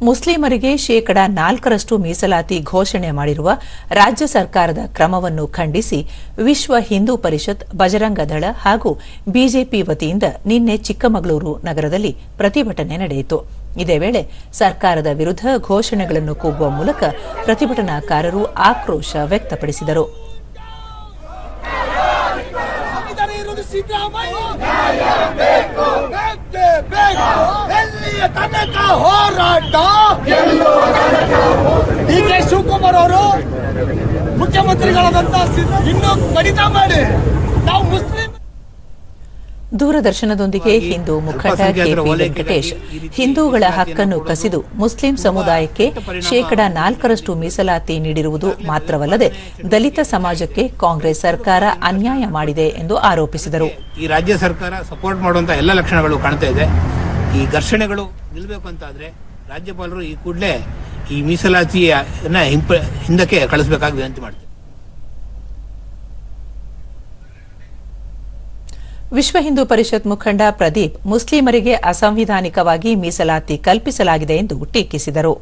ಮುಸ್ಲಿಮರಿಗೆ ಶೇಕಡಾ 4ರಷ್ಟು ಮೀಸಲಾತಿ ಘೋಷಣೆ ಮಾಡಿರುವ ರಾಜ್ಯ ಸರ್ಕಾರದ ಕ್ರಮವನ್ನು ಖಂಡಿಸಿ ವಿಶ್ವ ಹಿಂದೂ ಪರಿಷತ್, ಬಜರಂಗ ದಳ ಹಾಗೂ ಬಿಜೆಪಿ ವತಿಯಿಂದ ನಿನ್ನೆ ಚಿಕ್ಕಮಗಳೂರು ನಗರದಲ್ಲಿ ಪ್ರತಿಭಟನೆ ನಡೆಯಿತು. ಇದೇ ವೇಳೆ ಸರ್ಕಾರದ ವಿರುದ್ಧ ಘೋಷಣೆಗಳನ್ನು ಕೂಗುವ ಮೂಲಕ ಪ್ರತಿಭಟನಾಕಾರರು ಆಕ್ರೋಶ ವ್ಯಕ್ತಪಡಿಸಿದರು. ಡಿಕೆ ಶಿವಕುಮಾರ್ ಅವರು ಮುಖ್ಯಮಂತ್ರಿಗಳಾದಂತ ಇನ್ನೂ ಕಡಿತ ಮಾಡಿ ನಾವು ಮುಸ್ಲಿಂ. ದೂರದರ್ಶನದೊಂದಿಗೆ ಹಿಂದೂ ಮುಖಂಡ ಕೆಪಿ ವೆಂಕಟೇಶ್ ಹಿಂದೂಗಳ ಹಕ್ಕನ್ನು ಕಸಿದು ಮುಸ್ಲಿಂ ಸಮುದಾಯಕ್ಕೆ ಶೇಕಡಾ 4ರಷ್ಟು ಮೀಸಲಾತಿ ನೀಡಿರುವುದು ಮಾತ್ರವಲ್ಲದೆ ದಲಿತ ಸಮಾಜಕ್ಕೆ ಕಾಂಗ್ರೆಸ್ ಸರ್ಕಾರ ಅನ್ಯಾಯ ಮಾಡಿದೆ ಎಂದು ಆರೋಪಿಸಿದರು. ಈ ರಾಜ್ಯ ಸರ್ಕಾರ ಸಪೋರ್ಟ್ ಮಾಡುವಂತಹ ಎಲ್ಲ ಲಕ್ಷಣಗಳು ಕಾಣ್ತಾ ಇದೆ. ಈ ಘರ್ಷಣೆಗಳು ನಿಲ್ಲಬೇಕು ಅಂತಾದ್ರೆ ರಾಜ್ಯಪಾಲರು ಈ ಕೂಡಲೇ ಈ ಮೀಸಲಾತಿಯನ್ನ ಹಿಂದಕ್ಕೆ ಕಳಿಸಬೇಕಾಗಿ ವಿನಂತಿ ಮಾಡ್ತಾರೆ. ವಿಶ್ವ ಹಿಂದೂ ಪರಿಷತ್ ಮುಖಂಡ ಪ್ರದೀಪ್ ಮುಸ್ಲಿಮರಿಗೆ ಅಸಂವಿಧಾನಿಕವಾಗಿ ಮೀಸಲಾತಿ ಕಲ್ಪಿಸಲಾಗಿದೆ ಎಂದು ಟೀಕಿಸಿದರು.